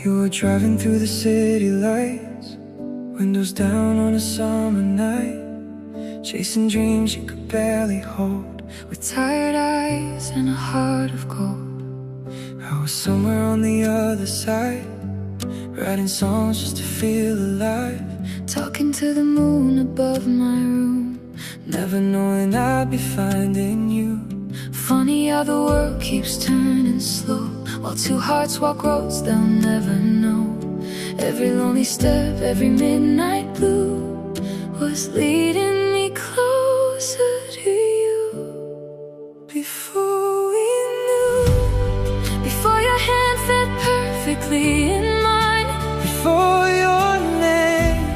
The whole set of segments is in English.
You were driving through the city lights, windows down on a summer night, chasing dreams you could barely hold, with tired eyes and a heart of gold. I was somewhere on the other side, writing songs just to feel alive, talking to the moon above my room, never knowing I'd be finding you. Funny how the world keeps turning slow, while two hearts walk roads they'll never know. Every lonely step, every midnight blue was leading me closer to you. Before we knew, before your hand fit perfectly in mine, before your name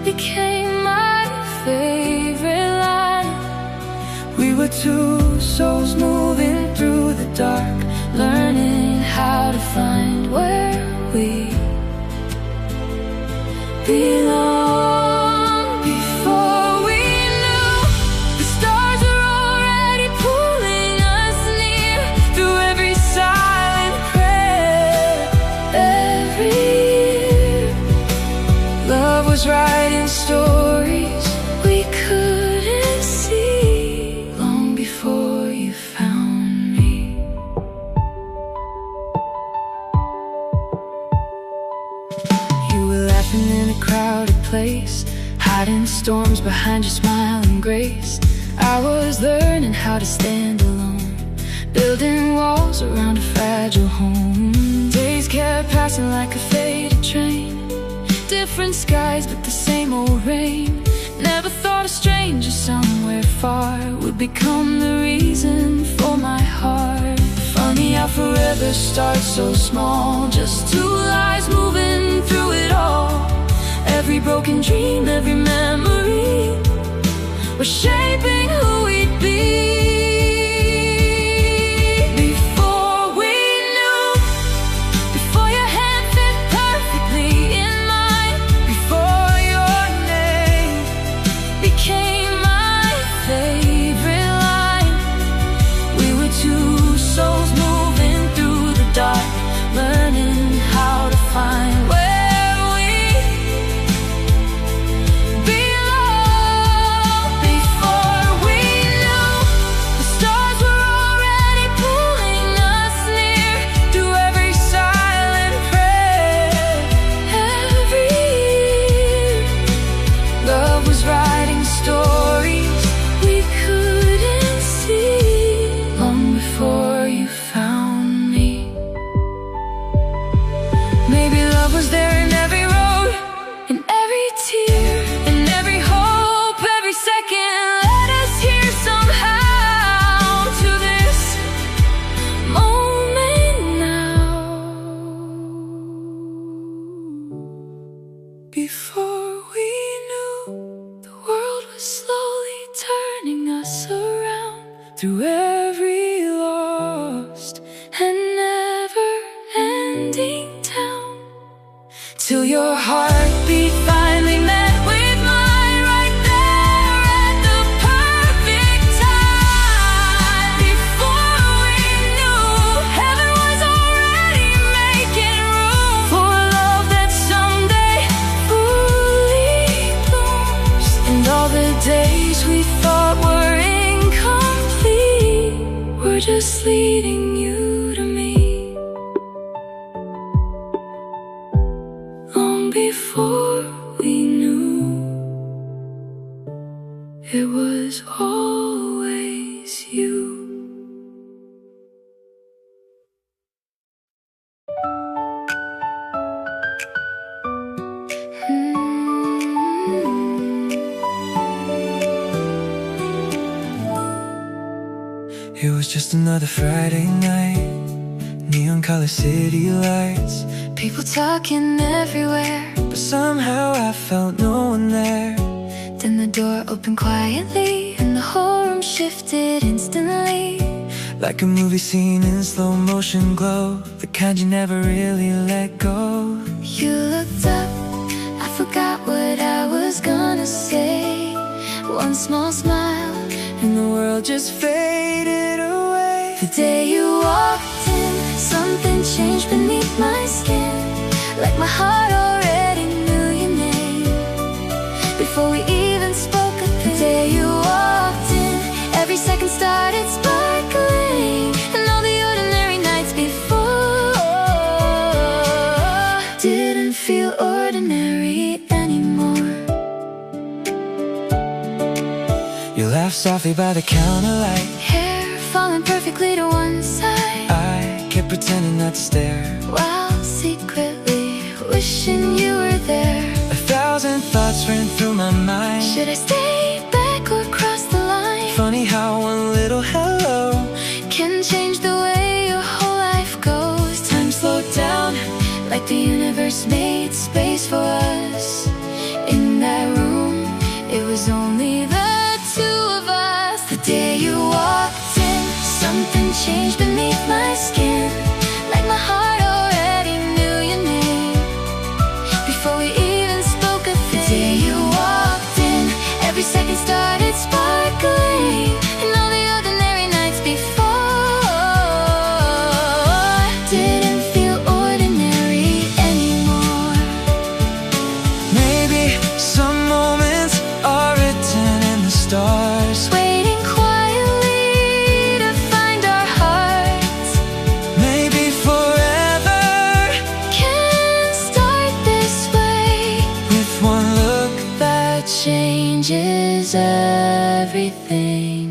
became my favorite line, we were two souls moving through the dark, learning how to find where we belong. Before we knew, the stars were already pulling us near, through every silent prayer, every year. Love was writing stories we couldn't see, long before you found me. You were laughing in a crowded place, hiding storms behind your smile and grace. I was learning how to stand alone, building walls around a fragile home. Days kept passing like a faded train, different skies but the same old rain. Never thought a stranger somewhere far would become the reason for my heart. Funny how forever starts so small, just two lives moving through it all. Every broken dream, every memory was shaping who we'd be. Before we knew, before your hand fit perfectly in mine, before your name became my favorite line, we were two souls moving through the dark, learning how to find where we belong. Before we knew, the stars were already pulling us near, through every silent prayer, every year. Love was writing stories we couldn't see, long before you found me. Maybe love was there in every road, in every tear, in every hope, every second led us here somehow to this moment now. Before we knew, the world was slowly turning us around, through every lost and never-ending town, till your heartbeat finally met with mine, right there at the perfect time. Before we knew, heaven was already making room for a love that someday fully blooms. And all the days we thought were incomplete were just leading you to me, long before we knew it was always you. It was just another Friday night, neon color city lights, people talking everywhere, but somehow I felt no one there. Then the door opened quietly, and the whole room shifted instantly, like a movie scene in slow motion glow, the kind you never really let go. You looked up, I forgot what I was gonna say. One small smile, and the world just faded away. The day you walked in, something changed beneath my skin. seconds started sparkling, and all the ordinary nights before didn't feel ordinary anymore. You laughed softly by the counterlight, Hair falling perfectly to one side. I kept pretending not to stare, while secretly wishing you were there. 1,000 thoughts ran through my mind. Should I stay back or cross the line? Funny how one little hello can change the way your whole life goes. Time slowed down, like the universe made space for us. In that room, it was only the two of us. The day you walked in, something changed beneath my skin, like my heart already knew your name before we even spoke a thing. The day you walked in, every second started sparkling, and all the ordinary nights before didn't feel ordinary anymore. Maybe some moments are written in the stars, Waiting quietly to find our hearts. maybe forever. Can start this way, With one look, that changes everything.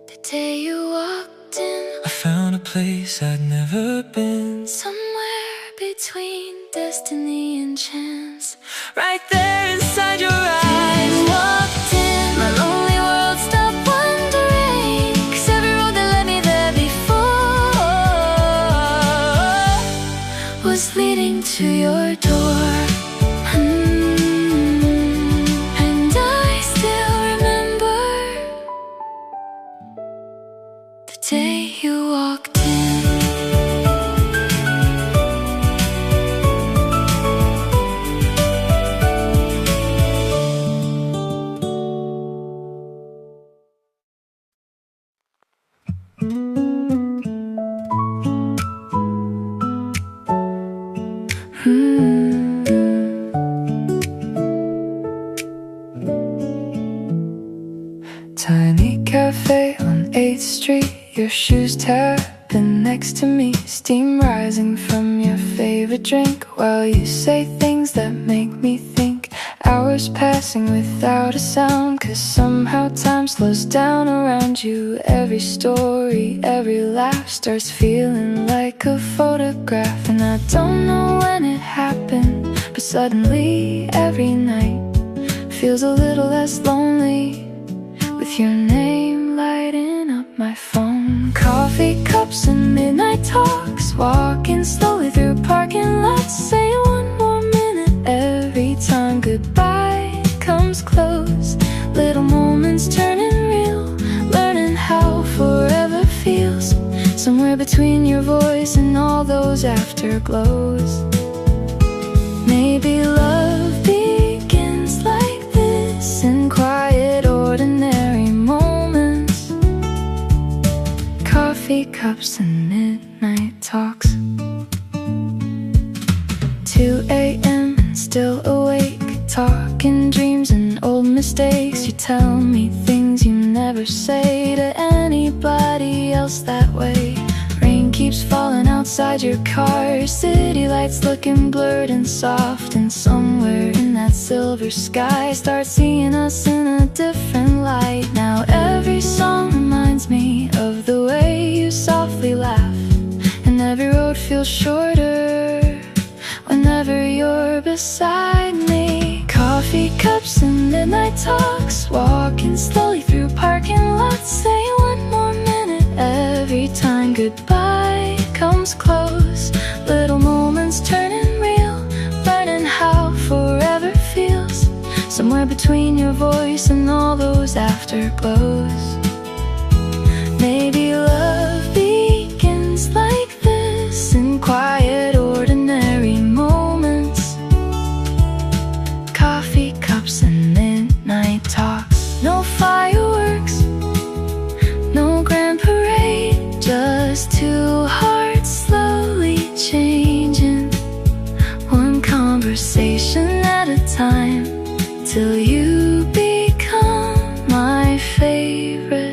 The day you walked in, I found a place I'd never been. somewhere between destiny and chance. Right there inside your eyes, Walked in, my lonely world stopped wandering, 'cause every road that led me there before was leading to your door. And I still remember the day you walked in. Tiny cafe on 8th Street, your shoes tapping next to me, steam rising from your favorite drink while you say things that make me think. Hours passing without a sound, 'cause somehow time slows down around you. Every story, every laugh starts feeling like a photograph. And I don't know when it happened, but suddenly every night feels a little less lonely, with your name lighting up my phone. Coffee cups and midnight talks, walking slowly through parking lots, saying one more minute every time goodbye comes close. Little moments turning real, learning how forever feels, somewhere between your voice and all those afterglows. Maybe love begins like this, in quiet ordinary moments. Coffee cups and midnight talks. 2 a.m. and still awake, talking dreams and old mistakes. You tell me things you never say to anybody else that way. Rain keeps falling outside your car, city lights looking blurred and soft, and somewhere in that silver sky start seeing us in a different light. Now every song reminds me of the way you softly laugh, and every road feels shorter whenever you're beside me. Coffee cups and midnight talks, walking slowly through parking lots, saying one more minute every time goodbye comes close. Little moments turning real, learning how forever feels, somewhere between your voice and all those afterglows. Maybe love begins like this, in quiet ordinary moments. Coffee cups and midnight talks. No fireworks, no grand parade, just two hearts slowly changing, one conversation at a time, till you become my favorite.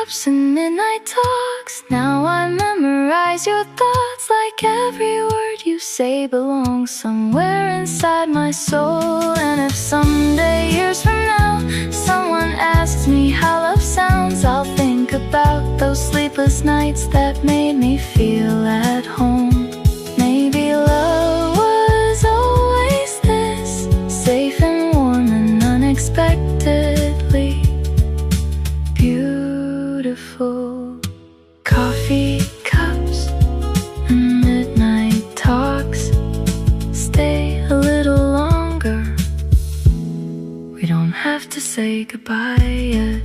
cups and midnight talks. Now I memorize your thoughts, like every word you say belongs somewhere inside my soul. And if someday, years from now, someone asks me how love sounds, I'll think about those sleepless nights that made me feel at home. Maybe love was always this, safe and warm and unexpectedly beautiful. Coffee cups and midnight talks. Stay a little longer. We don't have to say goodbye yet.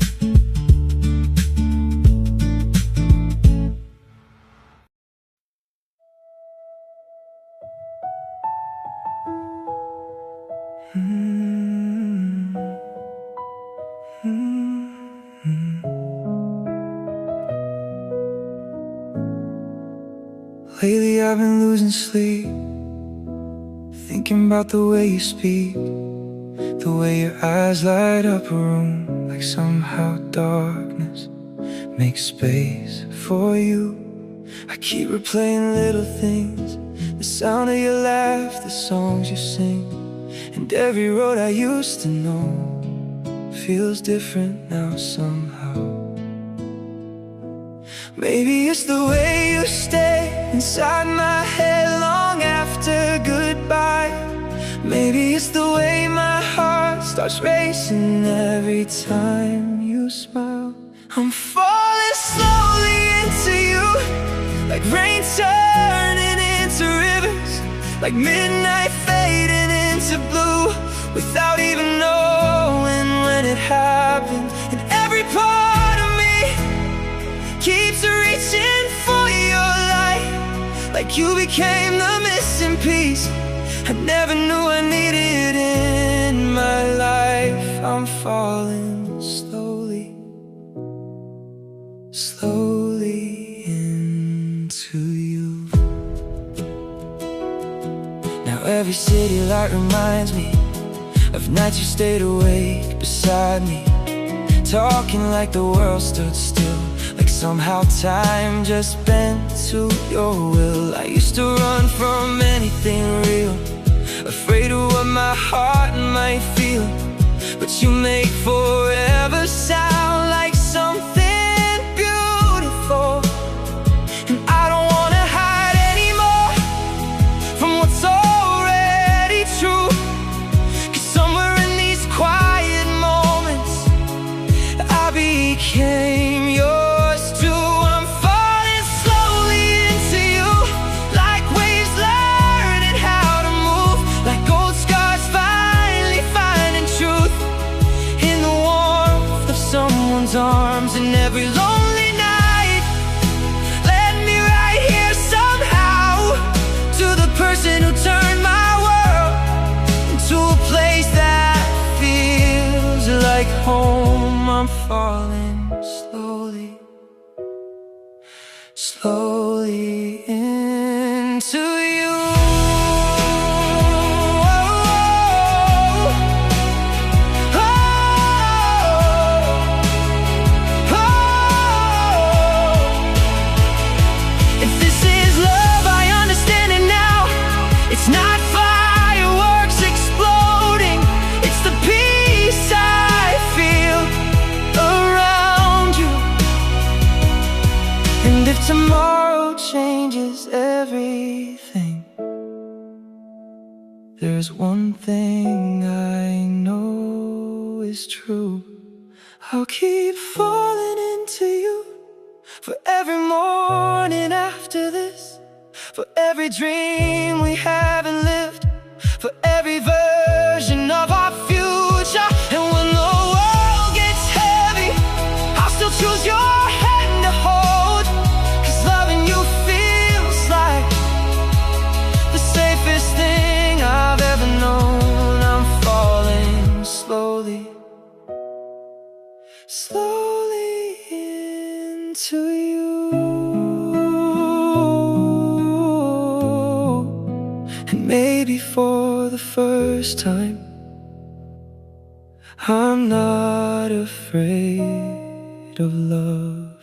Lately I've been losing sleep, thinking about the way you speak, the way your eyes light up a room, like somehow darkness makes space for you. I keep replaying little things, the sound of your laugh, the songs you sing, and every road I used to know feels different now somehow. Maybe it's the way you stay inside my head long after goodbye. Maybe it's the way my heart starts racing every time you smile. I'm falling slowly into you, like rain turning into rivers, like midnight fading into blue, without even knowing when it happened. And every part of me keeps reaching for your light, like you became the missing piece I never knew I needed in my life. I'm falling slowly, slowly into you. Now every city light reminds me of nights you stayed awake beside me, talking like the world stood still, like somehow time just bent to your will. I used to run from anything real, afraid of what my heart might feel, but you make forever sound like something beautiful. And I don't wanna hide anymore from what's already true, 'cause somewhere in these quiet moments I became yours too. I'm falling slowly into you, like waves learning how to move, like old scars finally finding truth in the warmth of someone's arms. And every lonely night led me right here somehow to the person who turned my world into a place that feels like home. I'm falling slowly, slowly into you. If this is love, I understand it now. It's not fireworks exploding, it's the peace I feel around you. And if tomorrow changes everything, there's one thing I know is true. I'll keep falling into you for every morning after this, for every dream we haven't lived, for every version of our future. And when the world gets heavy, I'll still choose your hand to hold, 'cause loving you feels like the safest thing I've ever known. I'm falling slowly, slowly into you. And maybe for the first time, I'm not afraid of love.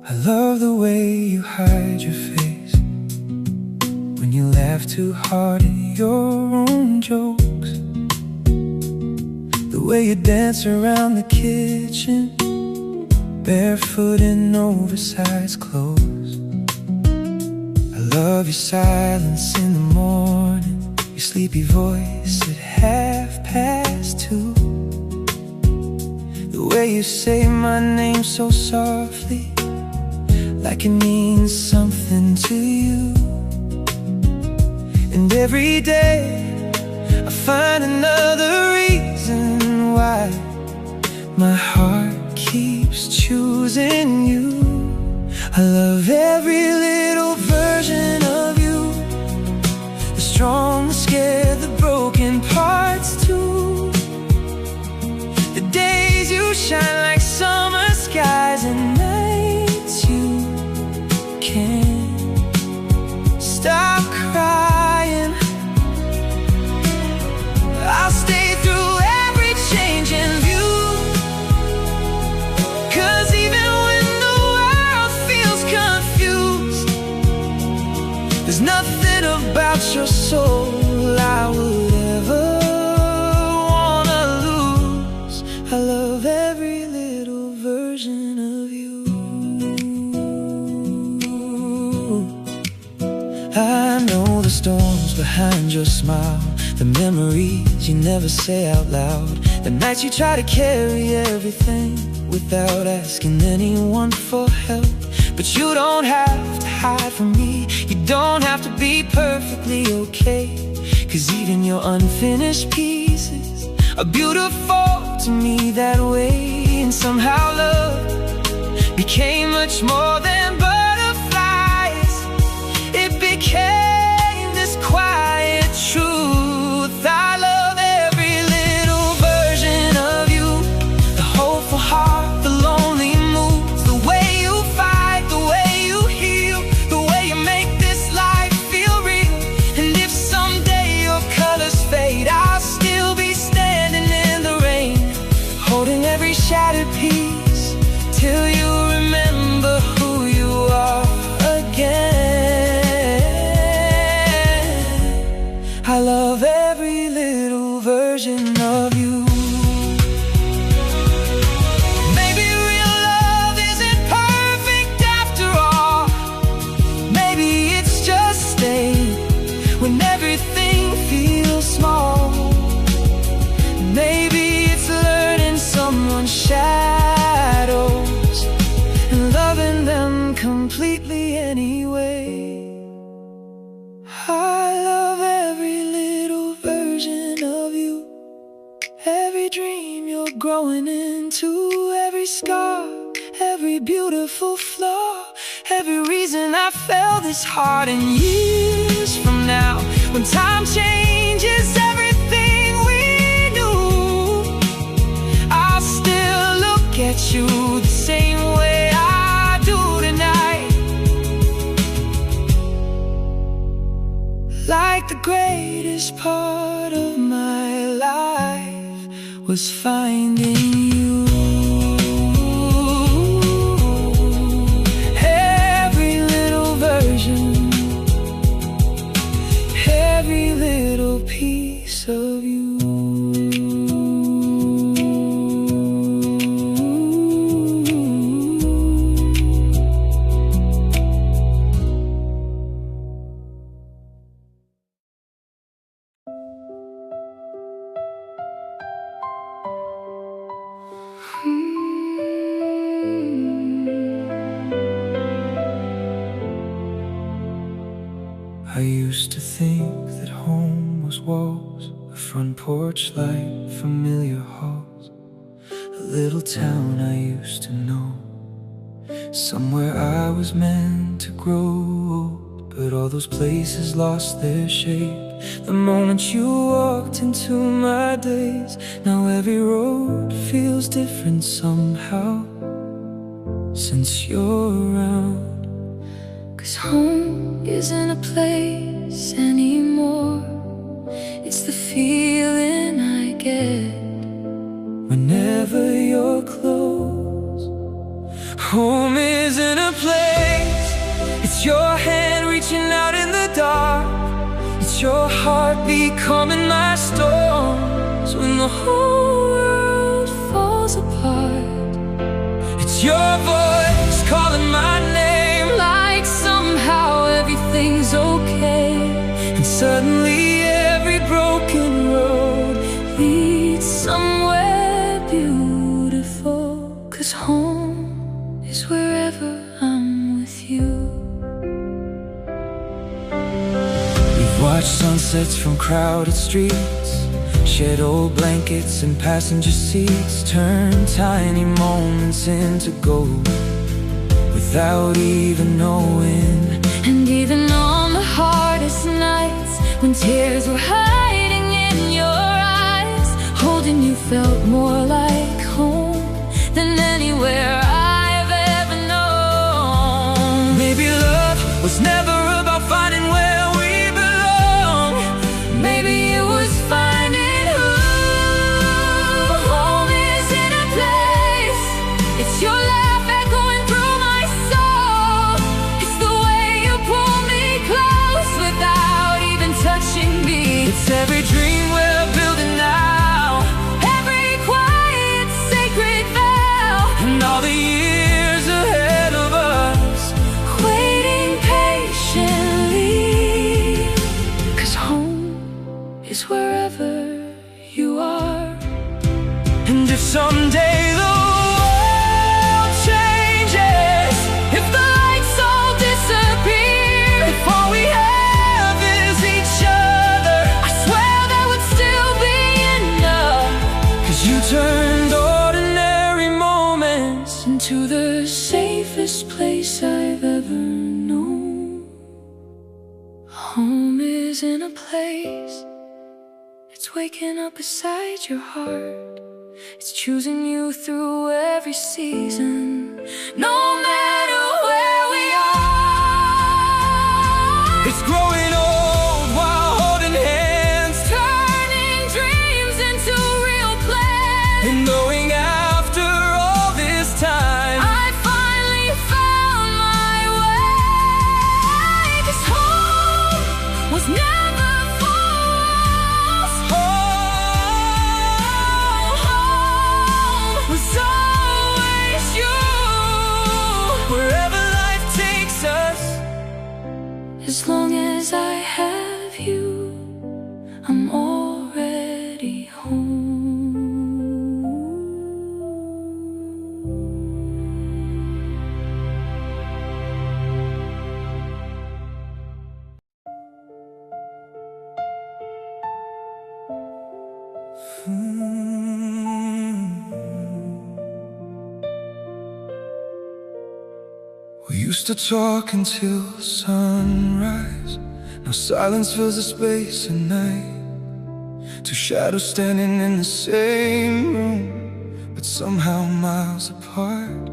I love the way you hide your face when you laugh too hard at your own jokes. The way you dance around the kitchen, barefoot in oversized clothes. I love your silence in the morning, your sleepy voice at 2:30. The way you say my name so softly, like it means something to you. And every day I find another reason why my heart keeps choosing you. I love every little version of you, the strong, the scared, the broken parts too. The days you shine like summer skies and nights you can't stop crying. I'll stay through every change in view, 'cause even when the world feels confused, there's nothing about your soul I would ever wanna lose. I love every little version of you. I know the storms behind your smile, the memories you never say out loud, the nights you try to carry everything without asking anyone for help. But you don't have to hide from me, you don't have to be perfectly okay, 'cause even your unfinished pieces are beautiful to me that way. And somehow love became much more than butterflies. It became this quiet truth. I love every little version of you, the hopeful heart, the lonely moods, the way you fight, the way you heal, the way you make this life feel real. And if someday your colors fade, I'll still be standing in the rain, holding every shattered piece till you remember who you are again. I love every little version of you. Maybe real love isn't perfect after all. Maybe it's just staying when everything feels small. Maybe it's learning someone's shadows and loving them completely anyway. I love every little version of you, every dream you're growing into, every scar, every beautiful flaw, every reason I fell this hard. And years from now, when time changes everything we knew, I'll still look at you the same way I do tonight, like the greatest part of my life was finding you. Every little version, every little piece of you. I used to think that home was walls, a front porch light, familiar halls, a little town I used to know, somewhere I was meant to grow old. But all those places lost their shape the moment you walked into my days. Now every road feels different somehow since you're around. 'Cause home isn't a place anymore, it's the feeling I get whenever you're close. Home isn't a place, it's your hand reaching out in the dark. It's your heartbeat calming my storms when the whole world falls apart. It's your voice calling my name, like somehow everything's okay. And suddenly every broken road leads somewhere beautiful. 'Cause home is wherever I'm with you. We've watched sunsets from crowded streets, shared old blankets and passenger seats, turn tiny moments into gold without even knowing. And even on the hardest nights, when tears were hiding in your eyes, holding you felt more like home than anywhere I've ever known. Maybe love was never about finding where we belong. Maybe it was finding who. Home isn't a place, it's your laugh echoing through my soul. It's the way you pull me close without even touching me. It's every dream we're building now, Every quiet sacred vow, and all the years ahead of us, waiting patiently. 'Cause home is wherever you are. and if someday the world changes, if the lights all disappear, if all we have is each other, I swear that would still be enough. 'cause you turned ordinary moments Into the safest place I've ever known. Home isn't a place, it's waking up beside your heart. It's choosing you through every season, no matter where we are. It's growing old while holding hands, Turning dreams into real plans. and knowing after all this time I finally found my way. 'Cause home was never false. Home was always you. wherever life takes us. As long as I have you, I'm already home. We used to talk until sunrise. Now silence fills the space at night. Two shadows standing in the same room, but somehow miles apart.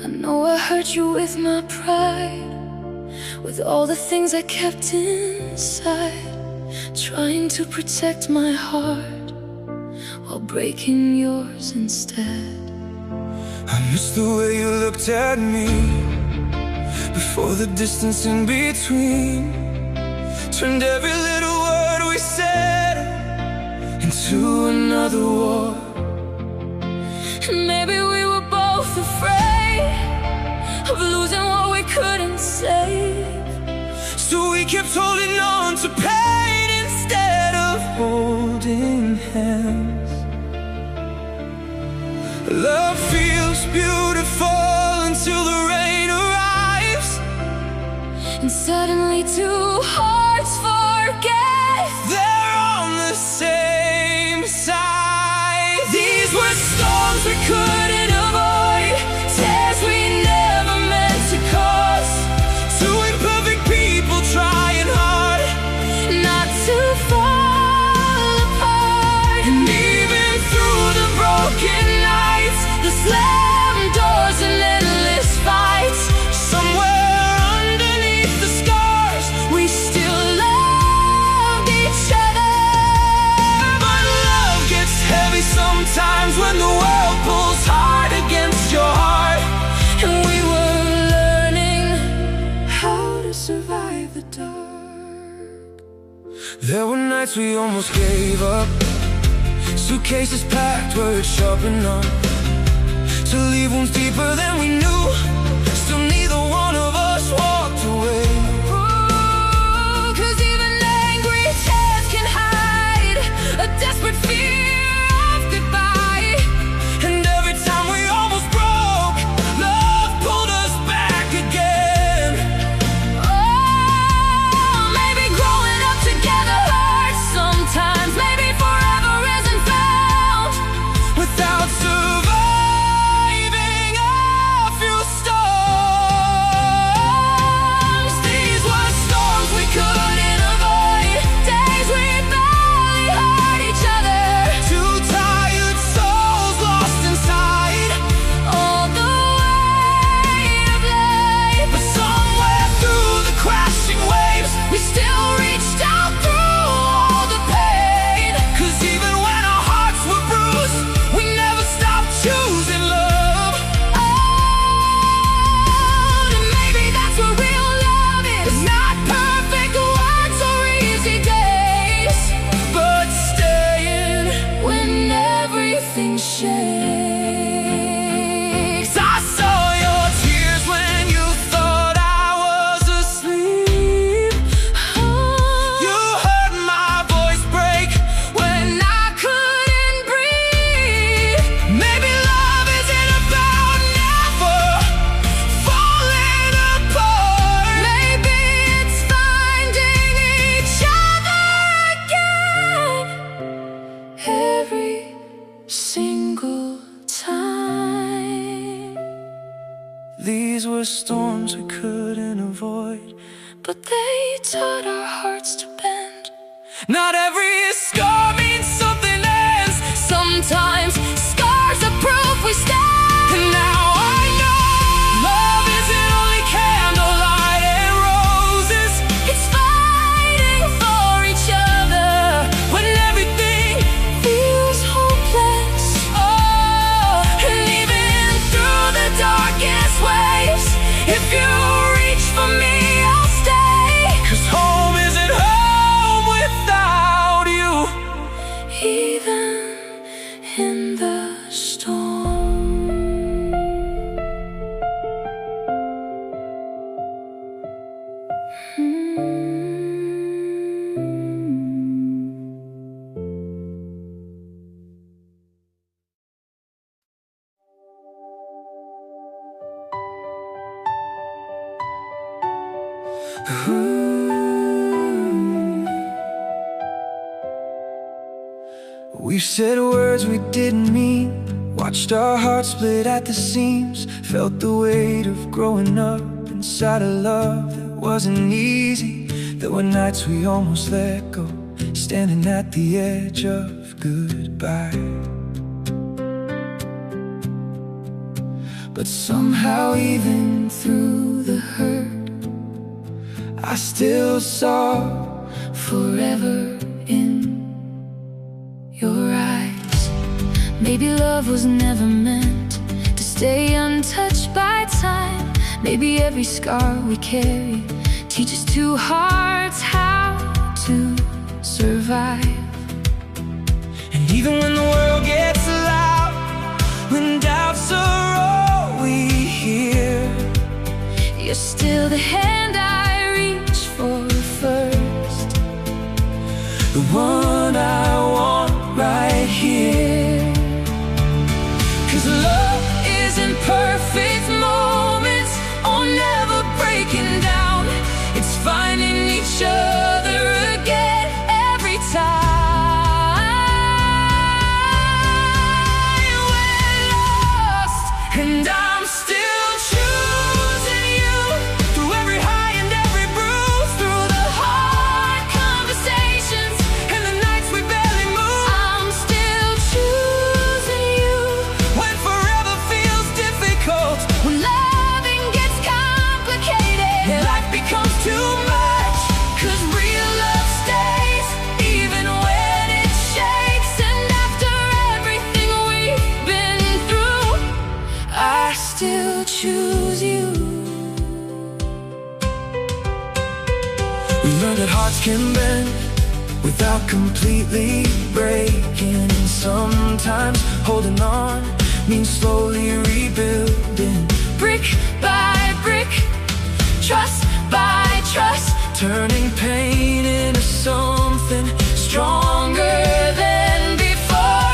I know I hurt you with my pride, with all the things I kept inside, trying to protect my heart while breaking yours instead. I miss the way you looked at me before the distance in between turned every little word we said into another war. And maybe we were both afraid of losing what we couldn't save, So we kept holding on to pain instead of holding hands. Love feels beautiful until the rain arrives, and suddenly two hearts forget they're on the same side. These were storms we couldn't avoid, tears we never meant to cause. Two imperfect people trying hard not to fall apart. and even through the broken nights, the slammed doors and endless fights, somewhere underneath the sky There were nights we almost gave up, suitcases packed, words sharp enough to leave wounds deeper than we knew. Still neither one of us walked away. Ooh, 'cause even angry tears can hide a desperate fear of goodbye. And every time we almost broke, love pulled us back again. Oh, maybe growing up together hurts sometimes. Maybe forever isn't found Without surviving a few storms. These were storms we couldn't avoid, days we barely heard each other. Two tired souls lost inside All the weight of life, but somewhere through the crashing waves, we still reached out through all the pain. 'cause even when our hearts were bruised, we never stopped choosing love. Oh, and maybe that's what real love is. Not perfect words or easy days, But staying, when everything shakes. I saw your tears when you thought I was asleep. You heard my voice break When I couldn't breathe, maybe love isn't about never falling apart. maybe it's finding each other again every single time. These were storms we couldn't avoid. But they taught our hearts to bend. Not every scar means something ends. Sometimes scars are proof we stand. And now I know love isn't only candlelight and roses. It's fighting for each other When everything, feels hopeless. oh, And even through the darkest waves, if you reach for me, I'll stay. 'cause home isn't home without you. Even in the storm. We've said words we didn't mean, watched our hearts split at the seams, felt the weight of growing up inside a love that wasn't easy. There were nights we almost let go, standing at the edge of goodbye. But somehow even through the hurt, I still saw Forever in your eyes. Maybe love was never meant to stay untouched by time. Maybe every scar we carry teaches two hearts how to survive. And even when the world gets loud, when doubts are all we hear, You're still the hand I reach for first, the one I want right here. 'Cause love isn't perfect moments or never breaking down. It's finding each other again every time we're lost. And I'm still choosing you through every high and every bruise, through the hard conversations and the nights we barely move. I'm still choosing you When forever feels difficult, when loving gets complicated. life becomes too much. 'Cause real love stays even when it shakes. And after everything we've been through, I still choose you. We learned that hearts can bend without completely breaking. And sometimes holding on means slowly rebuilding, brick by brick, trust by trust, turning pain into something stronger than before.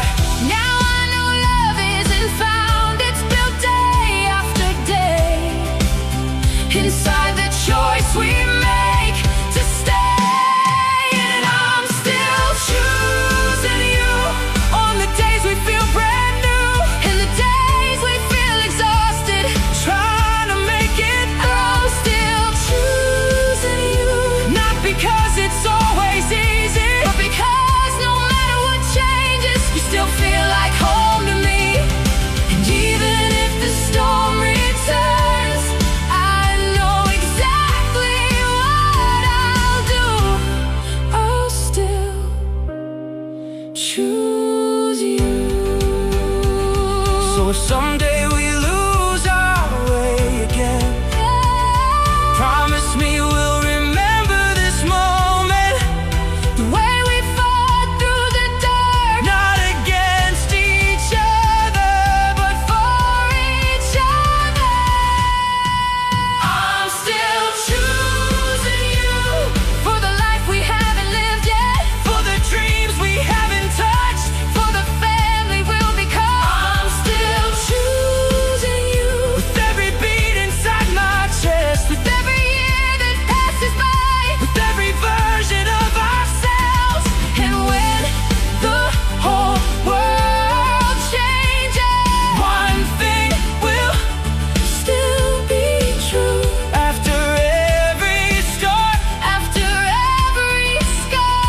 Now I know love isn't found, it's built day after day, inside the choice we make to stay. And I'm still choosing you on the days we feel brand new, and the days we feel exhausted, Trying to make it I'm still choosing you, not because it's always easy, but because no matter what changes, you still feel like home to me. And even if the storm returns, I know exactly what I'll do. I'll still choose you. so if someday we lose our way again, promise me we'll remember this moment, The way we fought through the dark, not against each other, but for each other. I'm still choosing you for the life we haven't lived yet, for the dreams we haven't touched. for the family we'll become. I'm still choosing you With every beat inside my chest, with every year that passes by, with every version of ourselves. and when the whole world changes, One thing will still be true. after every storm. After every scar,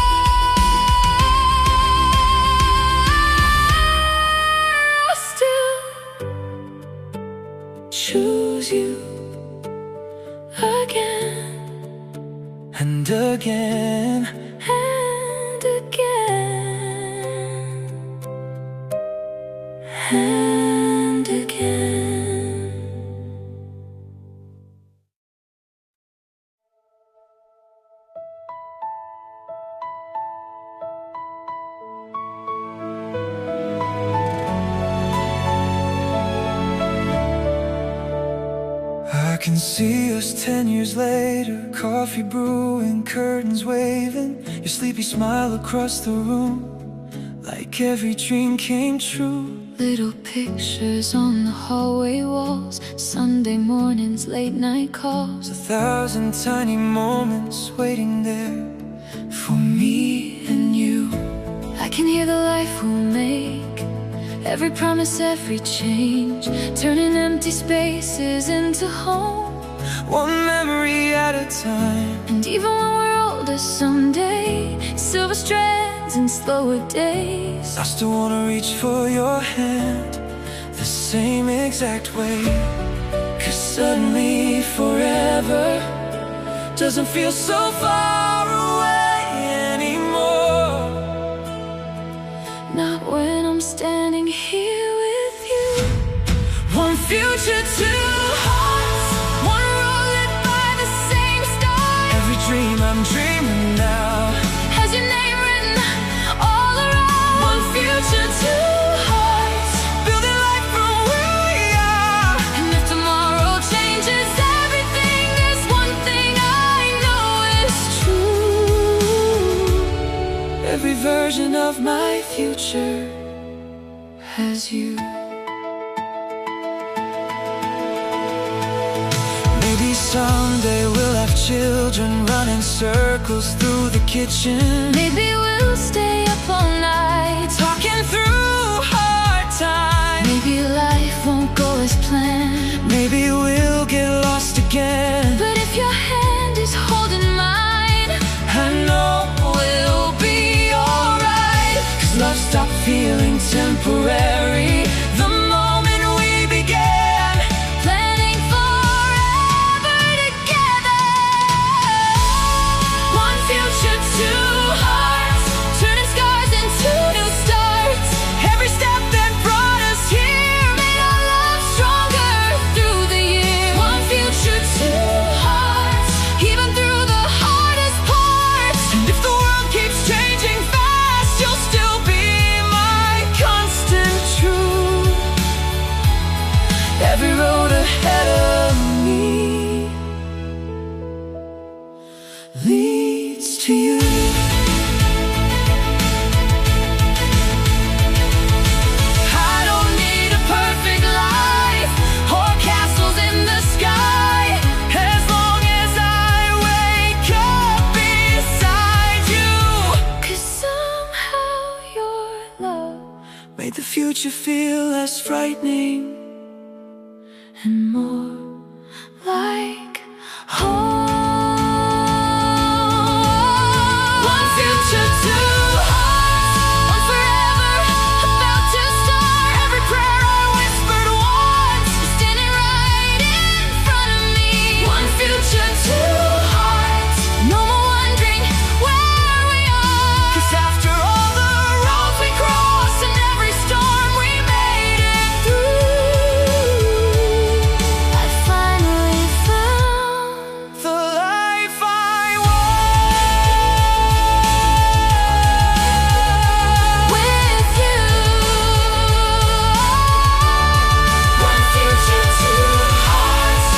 I'll still choose you again And again, and again and again. I can see us 10 years later, coffee brewing, curtains waving, your sleepy smile across the room, like every dream came true. Little pictures on the hallway walls, Sunday mornings, late night calls. 1,000 tiny moments waiting there for me and you. I can hear the life we'll make, every promise, every change, turning empty spaces into home. One memory at a time. And even when we're older someday, silver strands and slower days, I still wanna reach for your hand the same exact way. 'Cause suddenly forever doesn't feel so far away anymore. not when I'm standing here with you. One future, two hearts, One road lit by the same stars, every dream I'm dreaming now. has your name written all around. One future, two hearts, building life from where we are. And if tomorrow changes everything, there's one thing I know is true. Every version of my future Has you. Maybe someday we'll have children running circles through the kitchen, Maybe we'll stay up all night, talking through hard times. maybe life won't go as planned, Maybe we'll get lost again. but if your hand is holding mine, I know we'll be alright. 'Cause love stopped feeling temporary the moment we began. planning forever together. One future, two hearts, Turning scars into new starts, every step that brought us here. made our love stronger through the years. One future, two hearts, Even through the hardest parts, and if the world keeps changing, future feel less frightening and more like home. One future, two hearts, one forever, about to start. Every prayer I whispered once is standing right in front of me. One future, two hearts, no more wondering where we are. 'Cause after all the roads we crossed and every storm we made it through, I finally found the life I want. with you. One future, two hearts.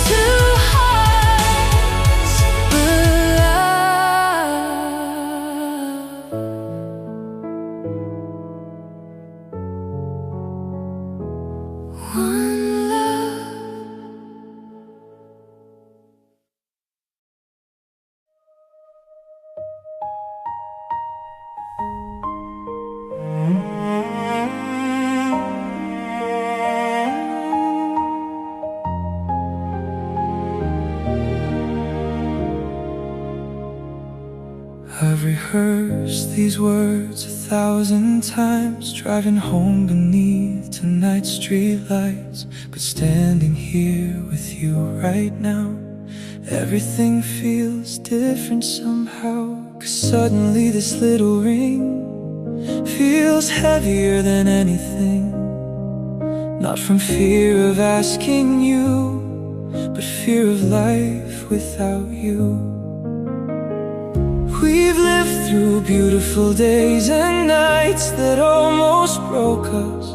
Two hearts, but love. One love. I've rehearsed these words 1,000 times, driving home beneath tonight's streetlights. But standing here with you right now, everything feels different somehow. 'Cause suddenly this little ring feels heavier than anything. Not from fear of asking you, but fear of life without you. We've lived through beautiful days and nights that almost broke us,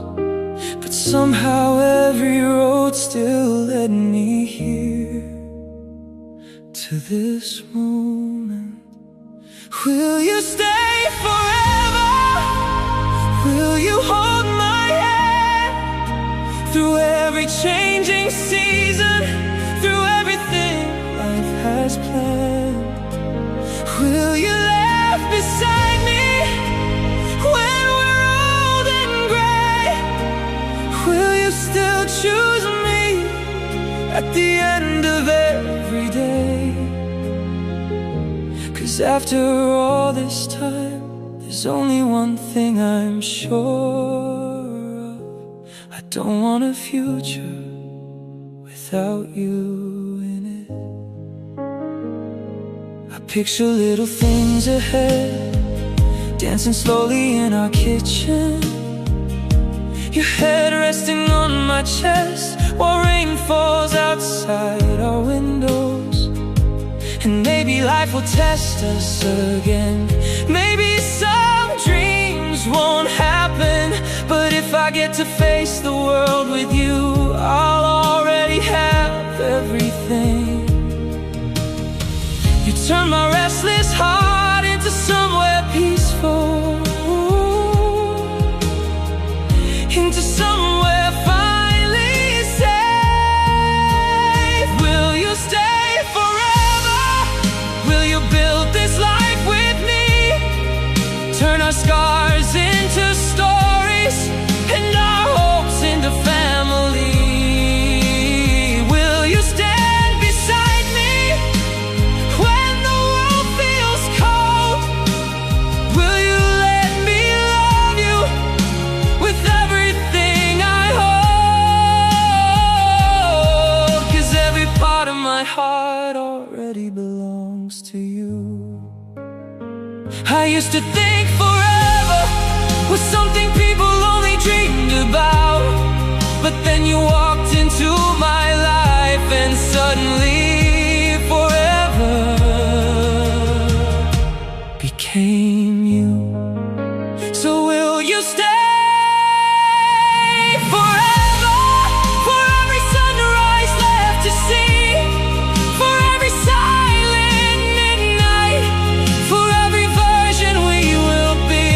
but somehow every road still led me here, to this moment. Will you stay forever? Will you hold my hand through every changing season, through everything life has planned? Will you laugh beside me when we're old and gray? Will you still choose me at the end of every day? 'Cause after all this time, there's only one thing I'm sure of. I don't want a future without you in it. I picture little things ahead, dancing slowly in our kitchen, your head resting on my chest while rain falls outside our windows. And maybe life will test us again. Maybe some dreams won't happen, but if I get to face the world with you, I'll already have everything. You turn my restless heart into somewhere peaceful, into somewhere finally safe. Will you stay forever? Will you build this life with me? Turn our scars into stories and our hopes into family. Will you stand beside me when the world feels cold? Will you let me love you with everything I hold? 'Cause every part of my heart already belongs to you. I used to think forever was something people only dreamed about, but then you walked into my life and suddenly forever became you. So will you stay forever? For every sunrise left to see, for every silent midnight, for every version we will be.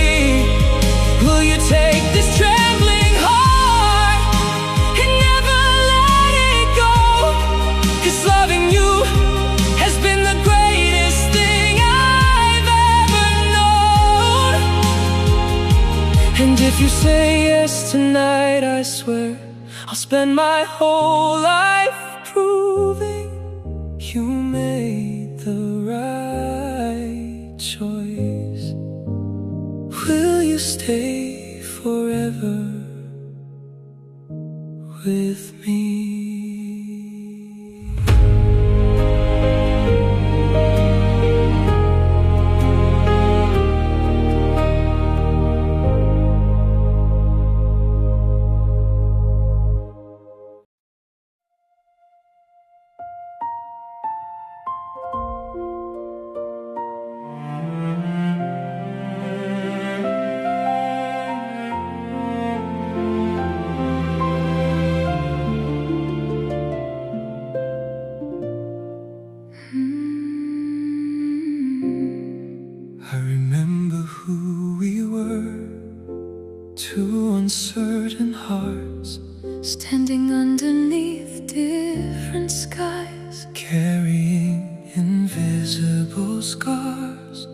Will you take this trembling heart and never let say yes tonight, I swear I'll spend my whole life proving you made the right choice. Will you stay forever with me? I remember who we were, two uncertain hearts, standing underneath different skies, carrying invisible scars.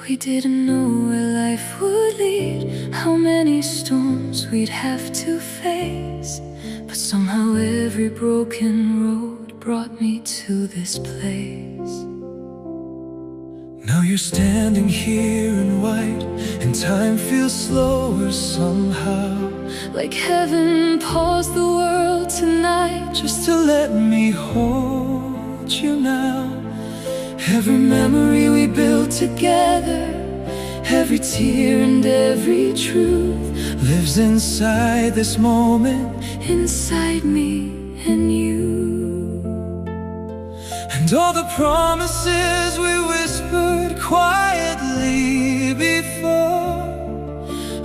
We didn't know where life would lead, how many storms we'd have to face, but somehow every broken road brought me to this place. Now you're standing here in white, and time feels slower somehow, like heaven paused the world tonight just to let me hold you now. Every memory we built together, every tear and every truth lives inside this moment, inside me and you. And all the promises we whispered quietly before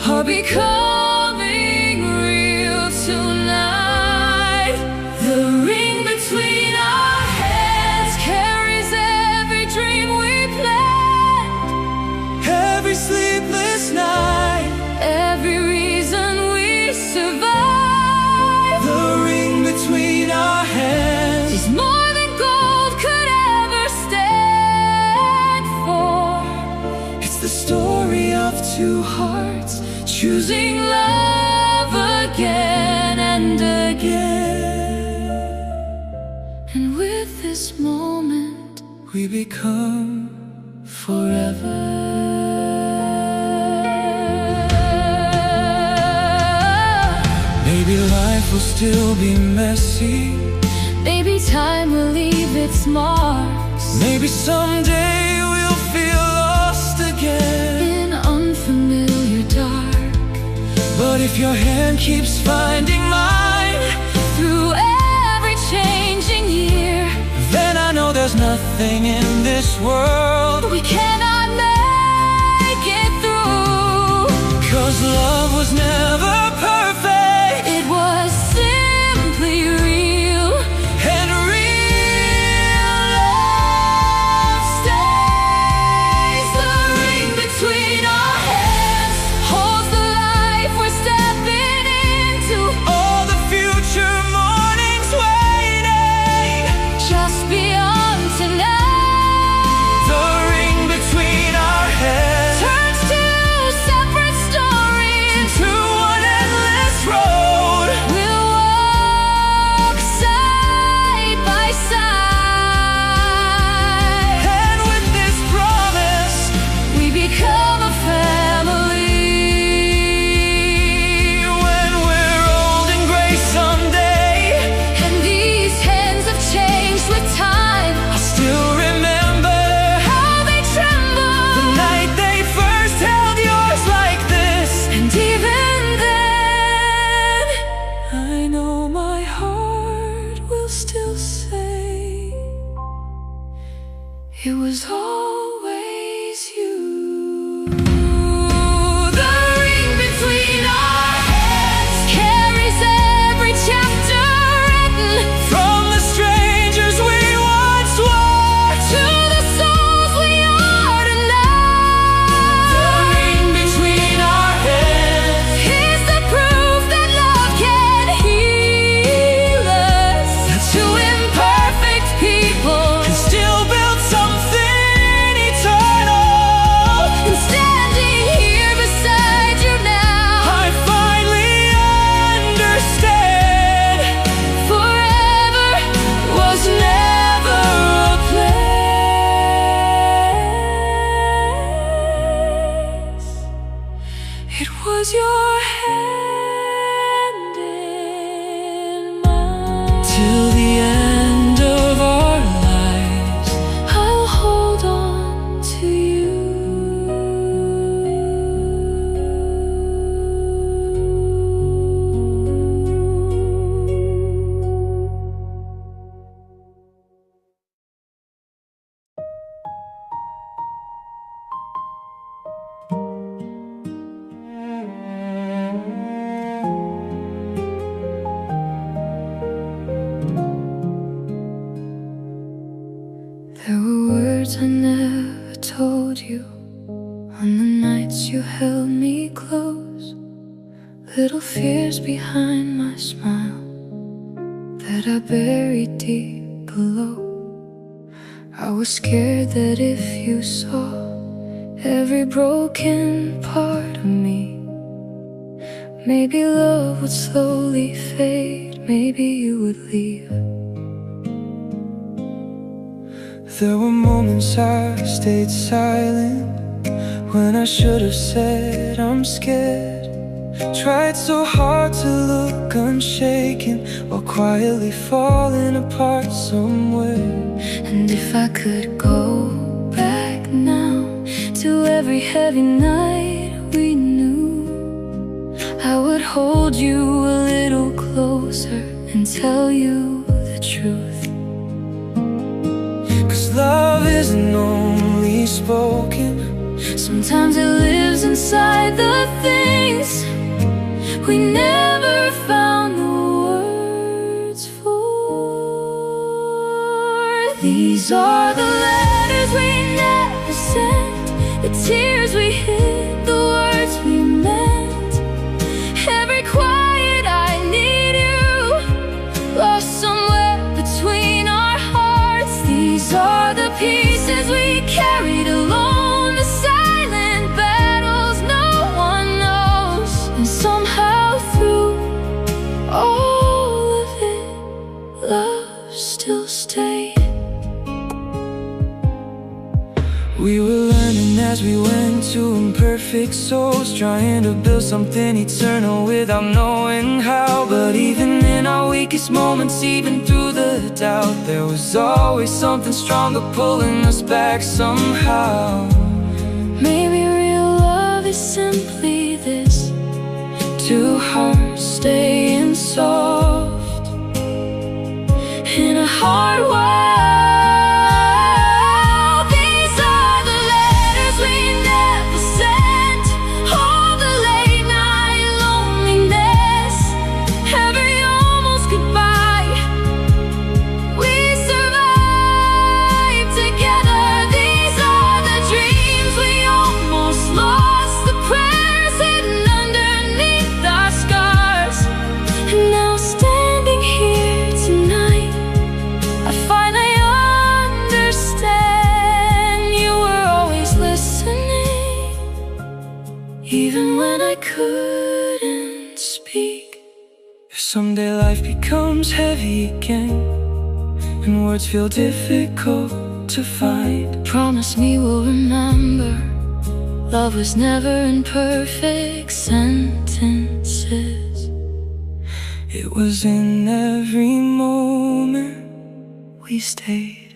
are becoming real tonight. The ring between our hands carries every dream we planned, every sleepless night, every reason we survived. The ring between our hands is more than gold could ever stand for. It's the story of two hearts choosing love again and again. And with this moment we become forever. Maybe life will still be messy, maybe time will leave its marks, maybe someday we'll feel lost again in unfamiliar dark. But if your hand keeps finding mine through every changing year, then I know there's nothing in this world we cannot make it through. 'Cause love was never perfect, it was simply real. And real love stays. The ring between our hands holds the life we're stepping into. all the future mornings waiting Just beyond tonight. The behind my smile that I buried deep below. I was scared that if you saw every broken part of me, maybe love would slowly fade, maybe you would leave. There were moments I stayed silent when I should have said I'm scared. Tried so hard to look unshaken while quietly falling apart somewhere. And if I could go back now to every heavy night we knew, I would hold you a little closer and tell you the truth. 'Cause love isn't only spoken, sometimes it lives inside the things we never found the words for. These are the letters we never sent, the tears we hid, the words we meant. Every quiet I need you, lost somewhere between our hearts. These are the pieces we carried alone, the silent battles no one knows. And somehow through all of it, love still stayed. we were learning as we went, two imperfect souls trying to build something eternal without knowing how. But even in our weakest moments, even through the doubt, there was always something stronger pulling us back somehow. Maybe real love is simply this: two hearts staying soft in a hard world. These are the letters we never sent, all the late night loneliness, every almost goodbye. We survived together. These are the dreams we almost lost, the prayers hidden underneath our scars. And now standing here tonight, I finally understand you were always listening, even when I couldn't speak. If someday life becomes heavy again and words feel difficult to find, Promise me we'll remember love was never in perfect sentences. it was in every moment we stayed.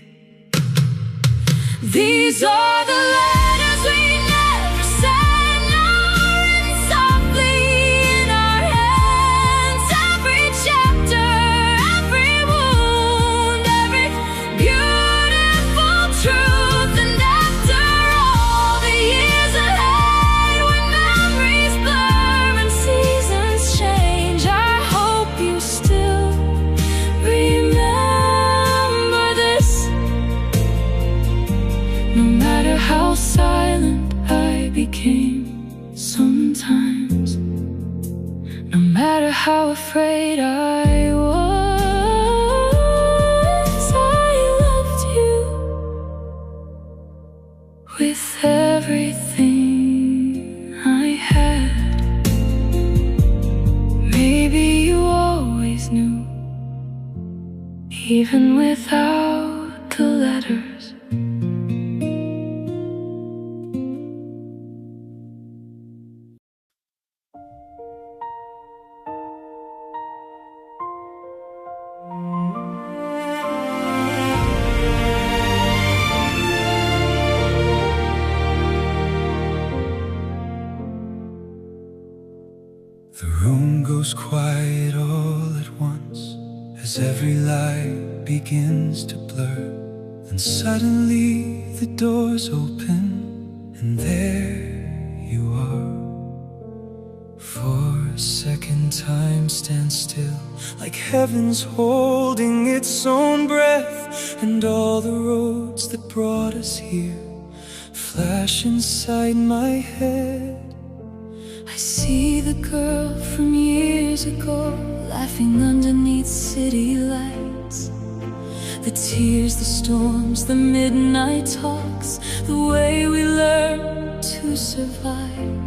These are the letters we never sent, now written softly in our hands. Every chapter, every wound, every beautiful truth. And after all the years ahead, when memories blur and seasons change, I hope you still remember this. No matter how silent I became sometimes, no matter how afraid I was, I loved you with everything I had. Maybe you always knew, even without the letters. The room goes quiet all at once as every light begins to blur. Then suddenly the doors open and there you are. For a second time stands still, like heaven's holding its own breath. And all the roads that brought us here flash inside my head. I see the girl from years ago laughing underneath city lights. The tears, the storms, the midnight talks, the way we learn to survive.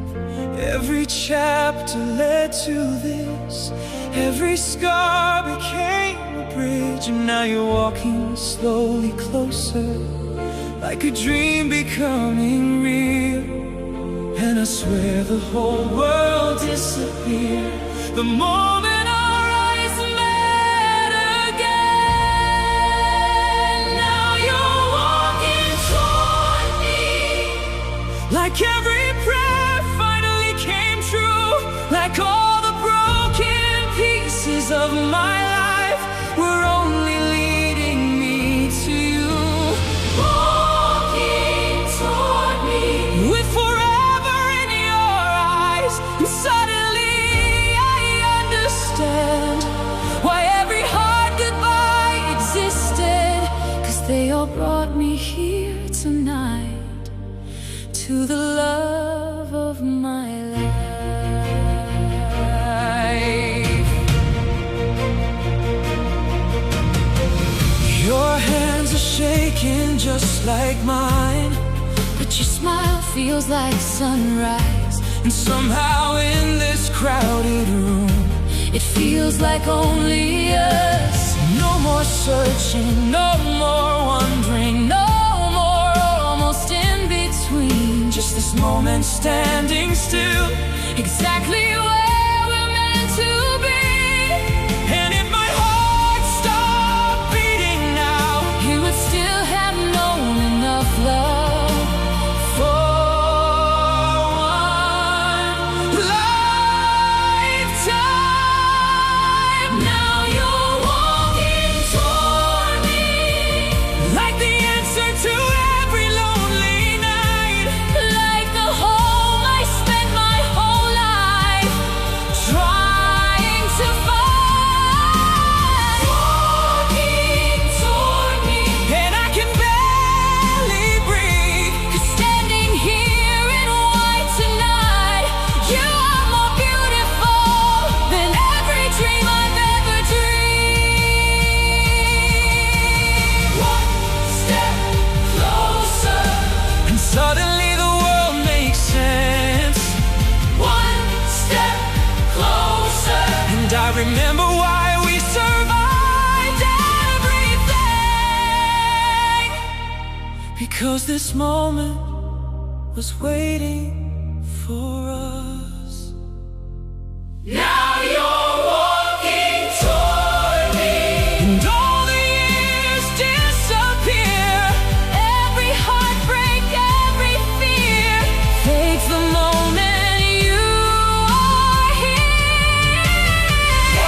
Every chapter led to this, every scar became a bridge, and now you're walking slowly closer, like a dream becoming real. And I swear the whole world disappeared the moment our eyes met again. Now you're walking toward me, like every prayer finally came true, like all the broken pieces of my life were only leading me to you. Walking toward me with forever in your eyes, and suddenly I understand why every hard goodbye existed, 'cause they all brought me here tonight to the love of my life. Your hands are shaking just like mine, But your smile feels like sunrise, and somehow in this crowded room it feels like only us. no more searching, no more wondering, No more almost in between, just this moment standing still, exactly where we're meant to be. and if my heart stopped beating now, You would still have known enough love for one lifetime. Now you're walking toward me, Like the answer to every lonely night, like the home I spent my whole life trying to find. Walking toward me, and I can barely breathe. 'cause standing here in white tonight, you are more beautiful than every dream I've ever dreamed. One step closer, And suddenly the world makes sense, one step closer. and I remember why we survived everything, because this moment was waiting for us. Now you're walking toward me, And all the years disappear, every heartbreak, every fear fades the moment you are here.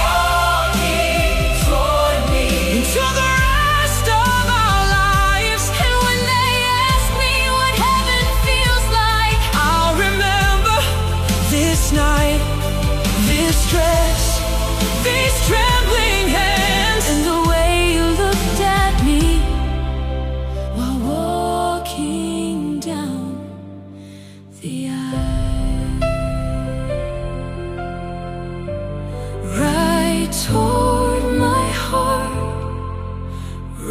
walking toward me. Until the rest of our lives, And when they ask me what heaven feels like, I'll remember this night, this dress, these trembling hands, and the way you looked at me while walking down the aisle, right toward my heart,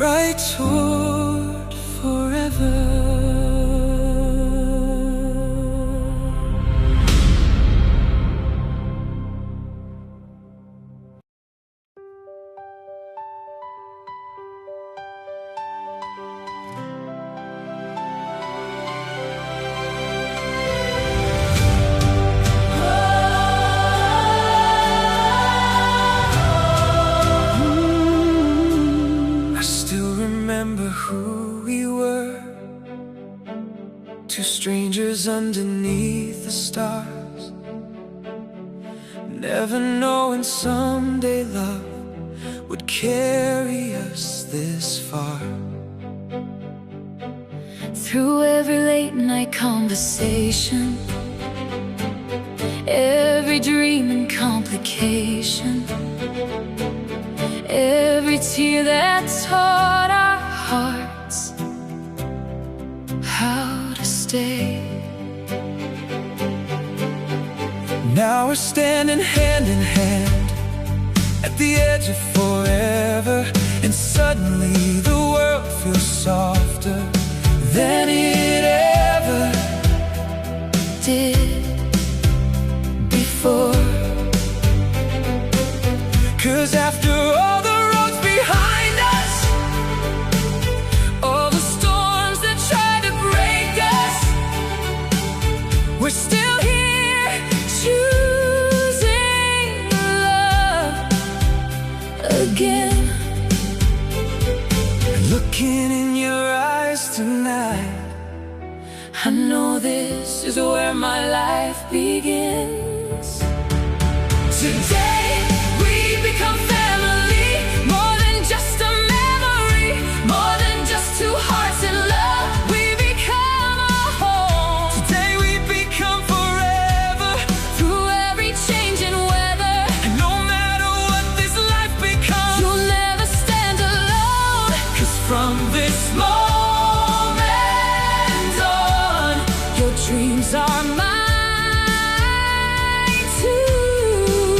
right toward forever. I still remember who we were, two strangers underneath the stars, never knowing someday love would carry us this far. through every late night conversation, every dream and complication, every tear that taught our hearts how to stay. Now we're standing hand in hand at the edge of forever, and suddenly the world feels softer than it ever did before. 'Cause after all the roads behind us, all the storms that tried to break us, we're still here choosing love Again, looking in your eyes tonight. I know this is where my life begins. Today we become family, more than just a memory, more than just two hearts in love. We become a home. Today we become forever, Through every change in weather, and no matter what this life becomes, you'll never stand alone. 'cause from this moment on, Your dreams are mine too.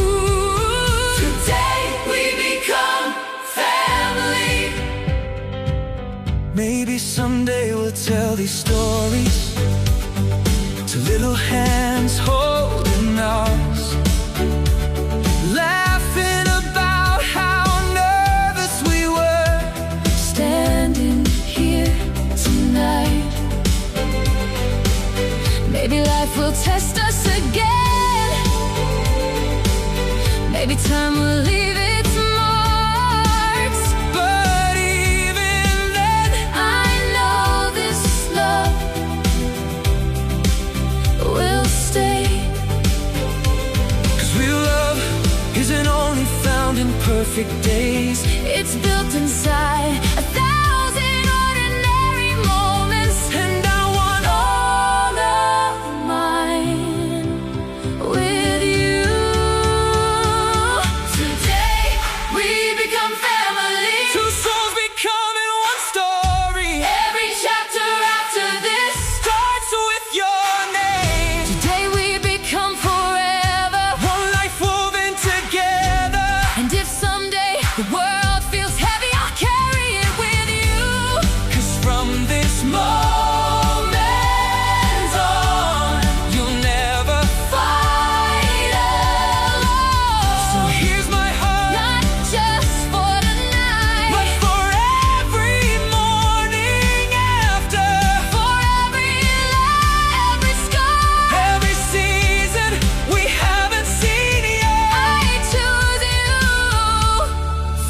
today we become family. Maybe someday we'll tell these stories to little hands holding ours, laughing about how nervous we were. Standing here tonight, maybe life will test us again. Maybe time will leave its marks. But even then, I know this love will stay. 'cause real love isn't only found in perfect days. It's built inside 1,000 ordinary moments, And I want all of mine with you. today we become family. Two souls becoming one story. Every chapter after this, Starts with your name. today we become forever. One life woven together. And if someday the world feels heavy, I'll carry it with you. 'Cause from this moment on, you'll never Fight So alone, here's my heart, not just for tonight, but for every morning after, for every lie, every scar. every season we haven't seen yet. I choose you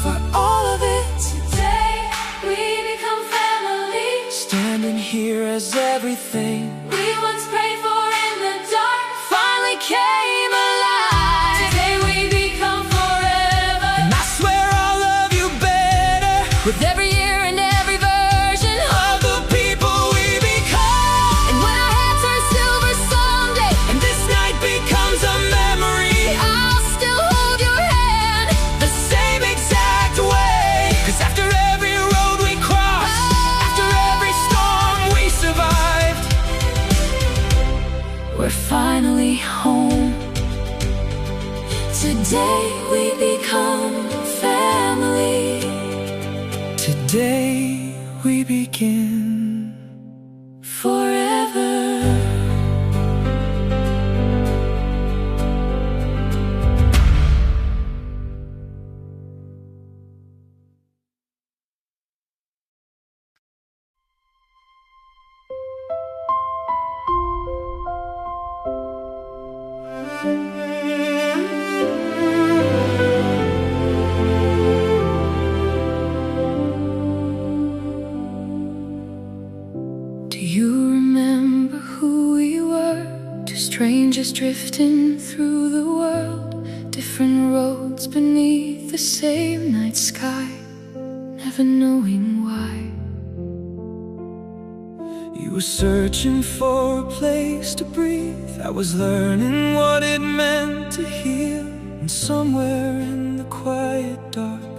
for all of it. Today we become family. Standing here as everything We once prayed for in the dark finally came alive. Today we become forever. and I swear I'll love you better With every year and every version of the people we become. And when our heads turn silver someday, And this night becomes a memory, I'll still hold your hand. the same exact way. 'Cause after every road we crossed, after every storm we survived, We're finally home. Today we become family. today we begin Forever. Do you remember who we were? Two strangers drifting through the world, different roads beneath the same night sky, never knowing why. You were searching for a place to breathe. I was learning what it meant to heal. And somewhere in the quiet dark,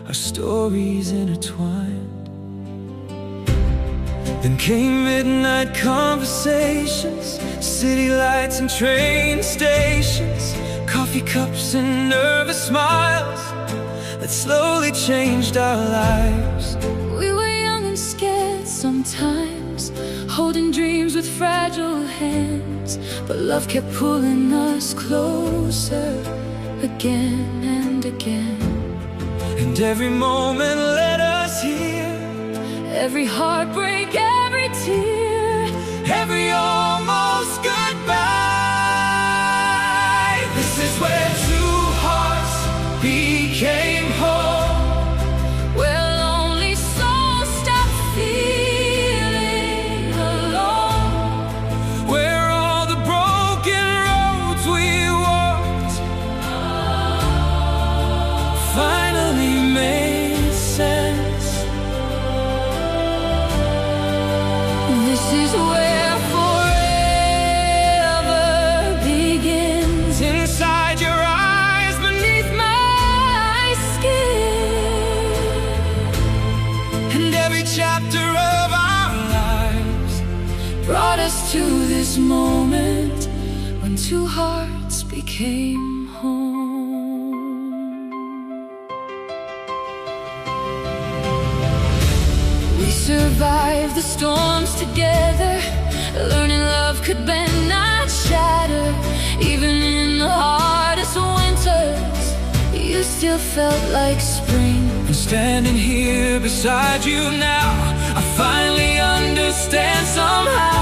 our stories intertwined. Then came midnight conversations, city lights and train stations, coffee cups and nervous smiles that slowly changed our lives. We were young and scared sometimes, holding dreams with fragile hands, but love kept pulling us closer again and again. And every moment led us here, every heartbreak, every tear, every almost goodbye. This is where two hearts became whole, where lonely souls stopped feeling alone, where all the broken roads we walked finally made sense. This is where forever begins, Inside your eyes, beneath my skin. and every chapter of our lives Brought us to this moment when two hearts became home. We survived the storms together, learning love could bend, not shatter. Even in the hardest winters, you still felt like spring. And standing here beside you now, I finally understand somehow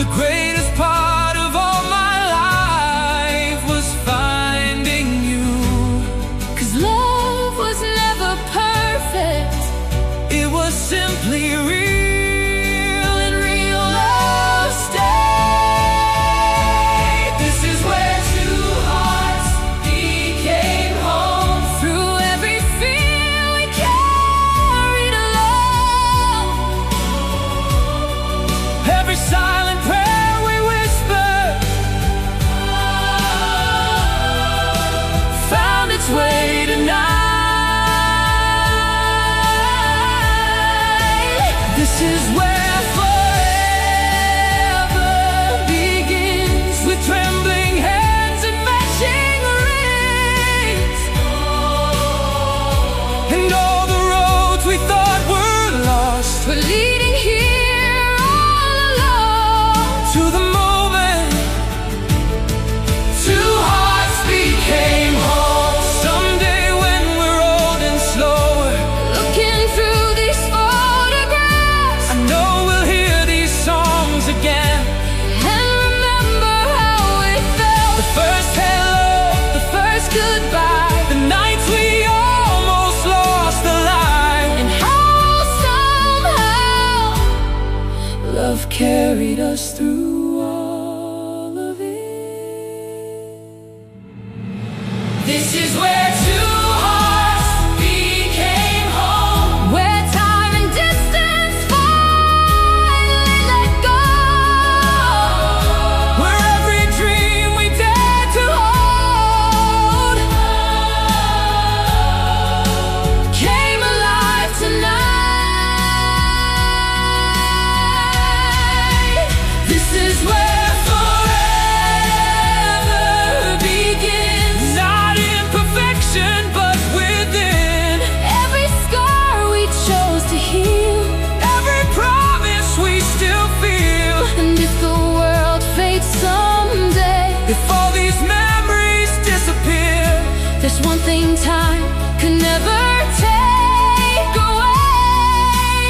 the greatest part of all my life was finding you. 'Cause love was never perfect, It was simply real, and real love stayed. This is where two hearts became home, through every fear we carried alone, every silent prayer we whispered found its way tonight. This is where forever begins, with trembling hands and matching rings, and all the roads we thought were lost we're leading here all along. to the moment two hearts became whole. Someday when we're old and slower, Looking through these photographs, I know we'll hear these songs again. and remember how it felt. The first hello, The first goodbye, the nights we almost lost the light, and how somehow love carried us through all of it. this is where two hearts became home, Where time and distance finally let go, where every dream we dared to hold came alive tonight. This is where forever begins, not in perfection but within, Every scar we chose to heal, every promise we still feel. and if the world fades someday, If all these memories disappear, there's one thing time could never take away.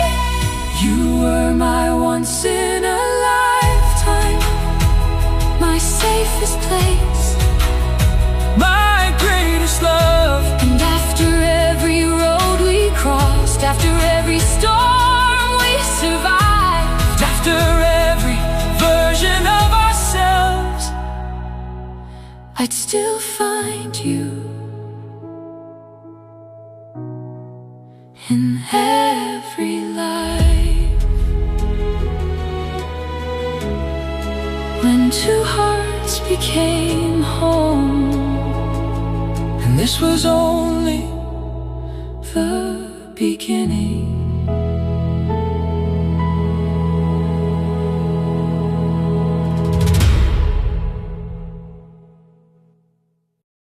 You were my once in a lifetime, my safest place, my greatest love. and after every road we crossed, after every storm we survived, After every version of ourselves, I'd still find you in every life. When two hearts became home, and this was only the beginning.